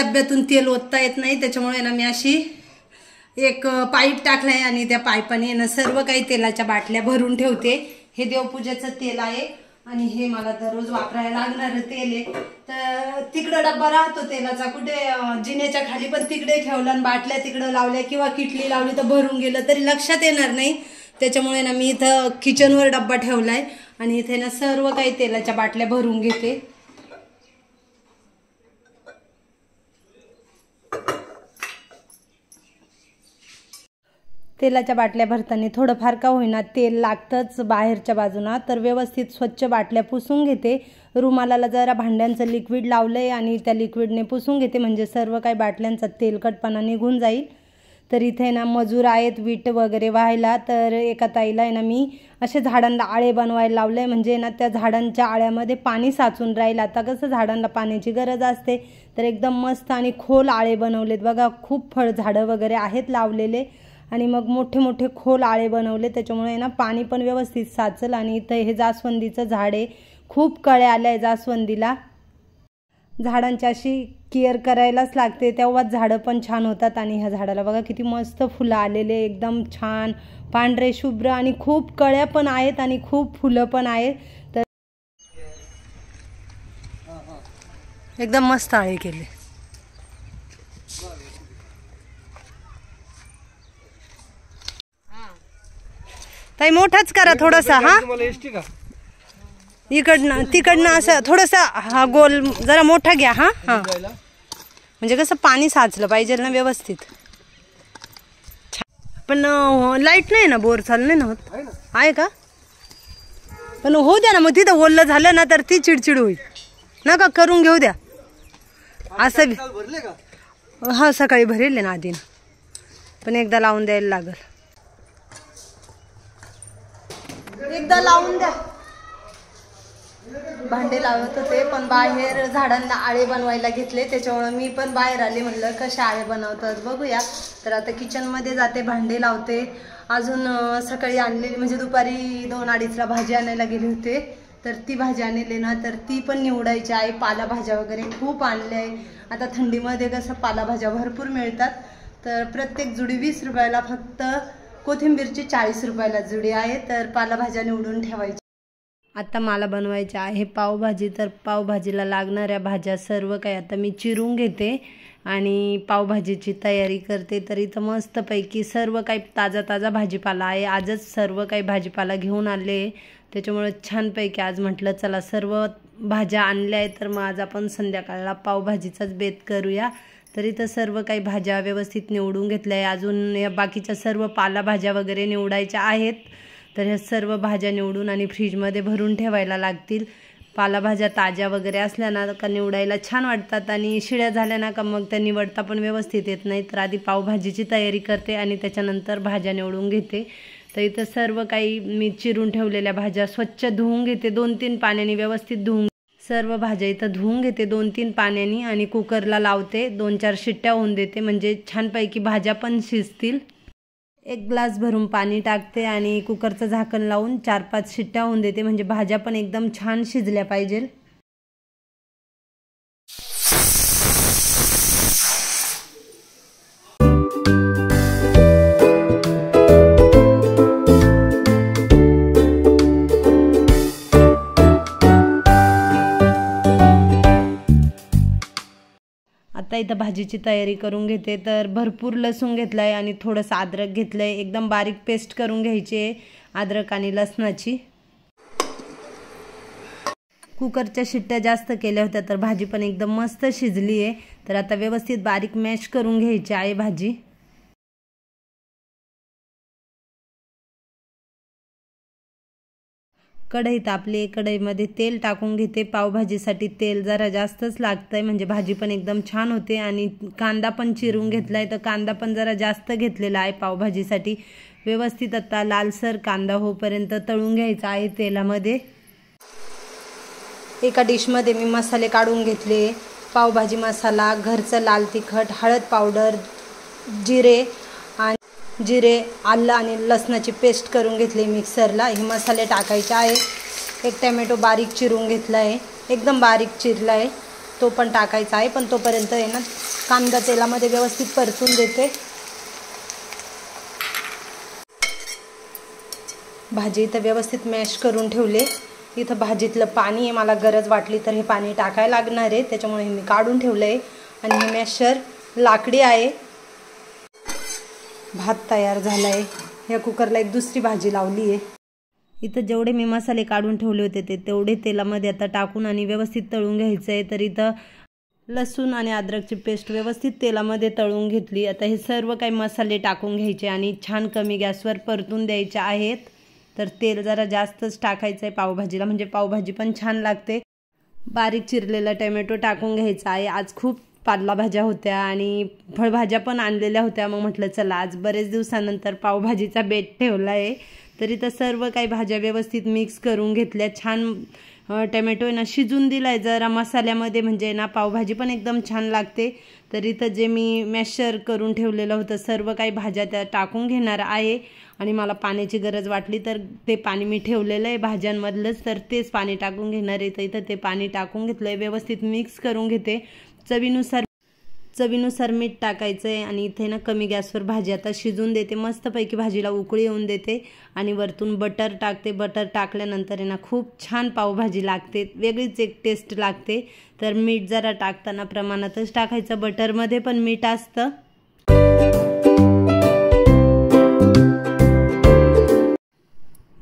डब्यातून तेल ओतता येत नाही, त्याच्यामुळे ना मी अशी एक पाईप टाकलाय आणि त्या पाईपाने ना सर्व काही तेलाच्या बाटल्या भरून ठेवते। हे देवपूजेचं तेल आहे आणि हे मला दररोज वापरायला लागणारं तेल आहे। तर तिकडे डब्बा राहतो तेलाचा, कुठे जिन्याच्या खाली, पण तिकडे ठेवला आणि बाटल्या तिकडे लावल्या किंवा किटली लावली तर भरून गेलं तरी लक्षात येणार नाही। त्याच्यामुळे ना मी इथं किचनवर डब्बा ठेवलाय आणि इथे ना सर्व काही तेलाच्या बाटल्या भरून घेते। तेलाच्या बाटल्या भरताना थोडंफार का होईना तेल लागतंच बाहेरच्या बाजूना, तर व्यवस्थित स्वच्छ बाटल्या पुसून घेते। रुमालाला जरा भांड्यांचं लिक्विड लावलंय आणि त्या लिक्विडने पुसून घेते, म्हणजे सर्व काही बाटल्यांचा तेलकटपणा निघून जाईल। तर इथे ना मजूर आहेत वीट वगैरे व्हायला, तर एका ताईला आहे ना मी असे झाडांना आळे बनवायला लावले, म्हणजे ना त्या झाडांच्या आळ्यामध्ये पाणी साचून राहील। आता कसं झाडांना पाण्याची गरज असते, तर एकदम मस्त आणि खोल आळे बनवलेत बघा। खूप फळ झाडं वगैरे आहेत लावलेले आणि मग मोठे मोठे खोल आळे बनवले, त्याच्यामुळे ना पाणी पण व्यवस्थित साचल। आणि इथं हे जास्वंदीचं झाड आहे, खूप कळ्या आल्या आहे जास्वंदीला। झाडांची अशी केअर करायलाच लागते, तेव्हाच झाडं पण छान होतात। आणि ह्या झाडाला बघा किती मस्त फुलं आलेले, एकदम छान पांढरे शुभ्र आणि खूप कळ्या पण आहेत आणि खूप फुलं पण आहेत। तर एकदम मस्त आळे केले। ताई मोठाच करा थोडासा, हा इकडनं तिकडनं असं थोडंसं, हा गोल जरा मोठा घ्या। हा हा, म्हणजे कसं पाणी साचलं पाहिजे ना व्यवस्थित। पण लाईट नाही ना, बोर चालू नाही ना होत आहे का? पण होऊ द्या ना, मग तिथं ओल्लं झालं ना तर ती चिडचिड होईल नका करून घेऊ द्या असं। हा सकाळी भरेल ना आधी, पण एकदा लावून द्यायला लागल, एकदा लावून द्या। भांडे लावत होते पण बाहेर झाडांना आळे बनवायला घेतले, त्याच्यामुळे मी पण बाहेर आले, म्हणलं कशा आळे बनवतात बघूया। तर आता किचनमध्ये जाते, भांडे लावते। अजून सकाळी आणलेली, म्हणजे दुपारी 2-2:30ला भाजी आणायला गेले होते, तर ती भाजी आणली ना तर ती पण निवडायची आहे। पालाभाज्या वगैरे खूप आणल्या आहे, आता थंडीमध्ये कसं पालाभाज्या भरपूर मिळतात। तर प्रत्येक जुडी 20 रुपयाला, फक्त कोथिंबीरची 40 रुपयाला जुडी आहे। तर पालाभाज्या निवडून ठेवायच्या। आता मला बनवायचे आहे पावभाजी, तर पावभाजीला लागणाऱ्या भाज्या सर्व काही आता मी चिरून घेते आणि पावभाजीची तयारी करते। तर इथं मस्तपैकी सर्व काही ताजा ताजा भाजीपाला आहे, आजच सर्व काही भाजीपाला घेऊन आले, त्याच्यामुळे छानपैकी आज म्हटलं चला सर्व भाज्या आणल्या आहेत, तर मग आज आपण संध्याकाळला पावभाजीचाच बेत करूया। तर इथं सर्व काही भाज्या व्यवस्थित निवडून घेतल्या आहे, अजून या बाकीच्या सर्व पालाभाज्या वगैरे निवडायच्या आहेत। तर ह्या सर्व भाज्या निवडून आणि फ्रीजमध्ये भरून ठेवायला लागतील। पालाभाज्या ताज्या वगैरे असल्या ना का निवडायला छान वाटतात आणि शिळ्या झाल्या ना का मग त्या निवडता पण व्यवस्थित येत नाही। तर आधी पावभाजीची तयारी करते आणि त्याच्यानंतर भाज्या निवडून घेते। तर इथं सर्व काही मी चिरून ठेवलेल्या भाज्या स्वच्छ धुवून घेते, 2-3 पाण्याने व्यवस्थित धुवून सर्व भाज्या इथं धुवून घेते 2-3 पाण्याने आणि कुकरला लावते, 2-4 शिट्ट्या होऊन देते, म्हणजे छानपैकी भाज्या पण शिजतील। 1 ग्लास भरून पाणी टाकते आणि कुकरचं झाकण लावून 4-5 शिट्ट्या होऊन देते, म्हणजे भाज्या पण एकदम छान शिजल्या पाहिजे। आता इथं भाजीची तयारी करून घेते। तर भरपूर लसूण घेतलाय आणि थोडंसं अद्रक घेतलंय, एकदम बारीक पेस्ट करून घ्यायची आहे अद्रक आणि लसणाची। कुकरच्या शिट्ट्या जास्त केल्या होत्या तर भाजी पण एकदम मस्त शिजली आहे। तर आता व्यवस्थित बारीक मॅश करून घ्यायची आहे भाजी। कढई तापली, कढईमध्ये तेल टाकून घेते। पावभाजीसाठी तेल जरा जास्तच लागतंय, म्हणजे भाजी पण एकदम छान होते। आणि कांदा पण चिरून घेतलाय, तर कांदा पण जरा जास्त घेतलेला आहे पावभाजीसाठी। व्यवस्थित आता लालसर कांदा होईपर्यंत तळून घ्यायचा आहे तेलामध्ये। एका डिशमध्ये मी मसाले काढून घेतले, पावभाजी मसाला, घरचं लाल तिखट, हळद पावडर, जिरे, आलं आणि लसणाची पेस्ट करून घेतली मिक्सरला। हे मसाले टाकायचे आहे। एक टोमॅटो बारीक चिरून घेतला आहे, एकदम बारीक चिरला आहे तो पण टाकायचा आहे, पण तोपर्यंत आहे ना कांदा तेलामध्ये व्यवस्थित परतून देते। भाजी इथं व्यवस्थित मॅश करून ठेवले। इथं भाजीतलं पाणी आहे, मला गरज वाटली तर हे पाणी टाकायला लागणार आहे, त्याच्यामुळे मी काढून ठेवलं आहे। आणि हे मॅशर लाकडी आहे। भात तयार झाला आहे। या कुकरला एक दुसरी भाजी लावली आहे। इथं जेवढे मी मसाले काढून ठेवले होते ते तेवढे तेलामध्ये आता टाकून आणि व्यवस्थित तळून घ्यायचं आहे। तर इथं लसूण आणि अद्रकची पेस्ट व्यवस्थित तेलामध्ये तळून घेतली। आता हे सर्व काही मसाले टाकून घ्यायचे आणि छान कमी गॅसवर परतून द्यायचे आहेत। तर तेल जरा जास्तच टाकायचं आहे पावभाजीला, म्हणजे पावभाजी पण छान लागते। बारीक चिरलेला टोमॅटो टाकून घ्यायचा आहे। आज खूप पालेभाज्या होत्या आणि फळभाज्या पण आणलेल्या होत्या, मग म्हटलं चला आज बरेच दिवसानंतर पावभाजीचा बेत ठेवला आहे। तर इथं सर्व काही भाज्या व्यवस्थित मिक्स करून घेतल्या। छान टोमॅटो ना शिजून दिलाय जरा मसाल्यामध्ये, म्हणजे ना पावभाजी पण एकदम छान लागते। तर इथं जे मी मॅशर करून ठेवलेलं होतं सर्व काही भाज्या त्या टाकून घेणार आहे। आणि मला पाण्याची गरज वाटली तर ते पाणी मी ठेवलेलं आहे भाज्यांमधलंच, तर तेच पाणी टाकून घेणार आहे। तर इथं ते पाणी टाकून घेतलंय, व्यवस्थित मिक्स करून घेते। चवीनुसार मीठ टाकायचं आहे आणि इथे ना कमी गॅसवर भाजी आता शिजून देते। मस्तपैकी भाजीला उकळी येऊन देते आणि वरतून बटर टाकते। बटर टाकल्यानंतर आहे ना खूप छान पावभाजी लागते, वेगळीच एक टेस्ट लागते। तर मीठ जरा टाकताना प्रमाणातच टाकायचं, बटरमध्ये पण मीठ असतं।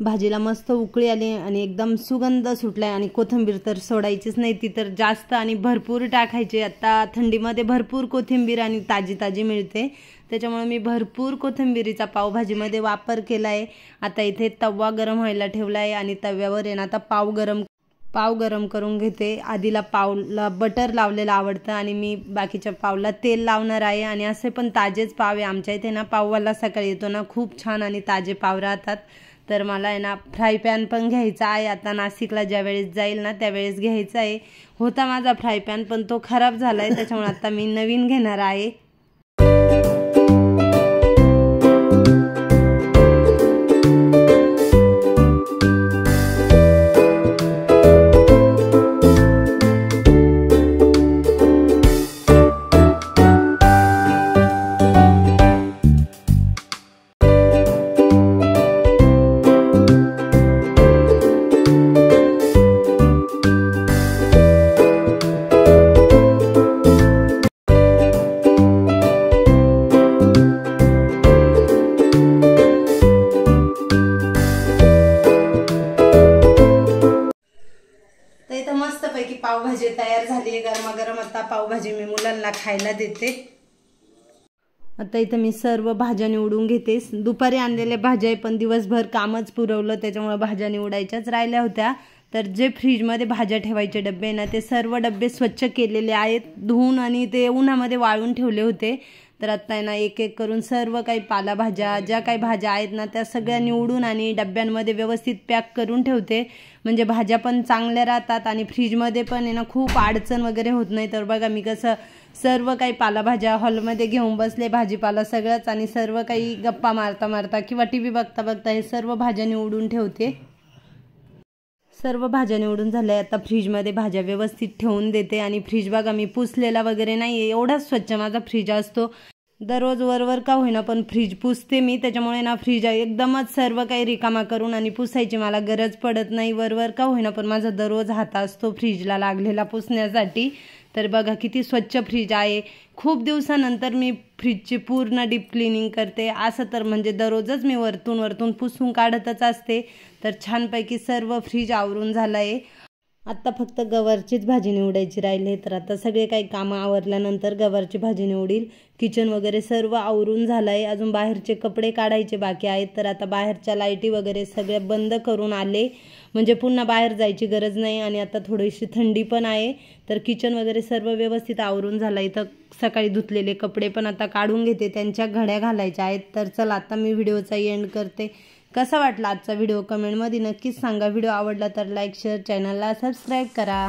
भाजीला मस्त उकळी आली आणि एकदम सुगंध सुटलाय आणि कोथिंबीर तर सोडायचीच नाही, ती तर जास्त आणि भरपूर टाकायची। आता थंडीमध्ये भरपूर कोथिंबीर आणि ताजी ताजी मिळते, त्याच्यामुळे मी भरपूर कोथिंबीरीचा पावभाजीमध्ये वापर केला आहे। आता इथे तवा गरम व्हायला ठेवला आहे आणि तव्यावर आहे ना आता पाव गरम करून घेते। आधीला पावला बटर लावलेलं आवडतं आणि मी बाकीच्या पावला तेल लावणार आहे। आणि असे पण ताजेच पाव आहे आमच्या इथे ना, पाववाला सकाळी येतो ना खूप छान आणि ताजे पाव राहतात। तर मला आहे ना फ्राय पॅन पण घ्यायचा आहे। आता नाशिकला ज्या वेळेस जाईल ना त्यावेळेस घ्यायचा आहे। होता माझा फ्राय पॅन पण तो खराब झाला आहे, त्याच्यामुळे आता मी नवीन घेणार आहे। मस्तपैकी पावभाजी तयार झाली आहे गरमागरम। आता पावभाजी मी मुलांना खायला देते। आता इथं मी सर्व भाज्या निवडून घेते। दुपारी आणलेल्या भाज्या पण दिवसभर कामच पुरवलं, त्याच्यामुळे भाज्या निवडायच्याच राहिल्या होत्या। तर जे फ्रीजमध्ये भाज्या ठेवायचे डब्बे ना ते सर्व डब्बे स्वच्छ केलेले आहेत, धुवून आणि ते उन्हामध्ये वाळून ठेवले होते। तर आता आहे ना एक एक करून सर्व काही पालेभाज्या ज्या काही भाज्या आहेत ना त्या सगळ्या निवडून आणि डब्यांमध्ये व्यवस्थित पॅक करून ठेवते, म्हणजे भाज्या पण चांगल्या राहतात आणि फ्रीजमध्ये पण आहे ना खूप अडचण वगैरे होत नाही। तर बघा मी कसं सर्व काही पालेभाज्या हॉलमध्ये घेऊन बसले, भाजीपाला सगळंच, आणि सर्व काही गप्पा मारता मारता किंवा टीव्ही बघता बघता हे सर्व भाज्या निवडून ठेवते। सर्व भाज्या निवडून झाल्या, आता फ्रीजमध्ये भाज्या व्यवस्थित ठेवून देते। आणि फ्रीज बघा मी पुसलेला वगैरे नाही, एवढाच स्वच्छ माझा फ्रीज असतो। दररोज वरवर का होईना पण फ्रीज पुसते मी, त्याच्यामुळे ना फ्रीज एकदमच सर्व काही रिकामा करून आणि पुसायची मला गरज पडत नाही। वरवर का होईना पण माझा दररोज हात असतो फ्रीजला लागलेला पुसण्यासाठी। तर बघा किती स्वच्छ फ्रीज आहे। खूप दिवसानंतर मी फ्रीजची पूर्ण डीप क्लिनिंग करते, असं तर म्हणजे दररोजच मी वरतून पुसून काढतच असते। तर छानपैकी सर्व फ्रीज आवरून झालं आहे। आता फक्त गवारचीच भाजी निवडायची राहिली, तर आता सगळे काही कामं आवरल्यानंतर गवारची भाजी निवडील। किचन वगैरे सर्व आवरून झालं आहे, अजून बाहेरचे कपडे काढायचे बाकी आहेत। तर आता बाहेरच्या लाईटी वगैरे सगळे बंद करून आले, म्हणजे पुन्हा बाहेर जायची गरज नाही। आणि आता थोडीशी थंडी पण आहे, तर किचन वगैरे सर्व व्यवस्थित आवरून झालं। इथं सकाळी धुतलेले कपडे पण आता काढून घेते, त्यांच्या घड्या घालायच्या आहेत। तर चला आता मी व्हिडिओचा एंड करते। कसा वाटला आजचा व्हिडिओ कमेंटमध्ये नक्कीच सांगा। व्हिडिओ आवडला तर लाईक शेअर, चॅनलला सबस्क्राईब करा।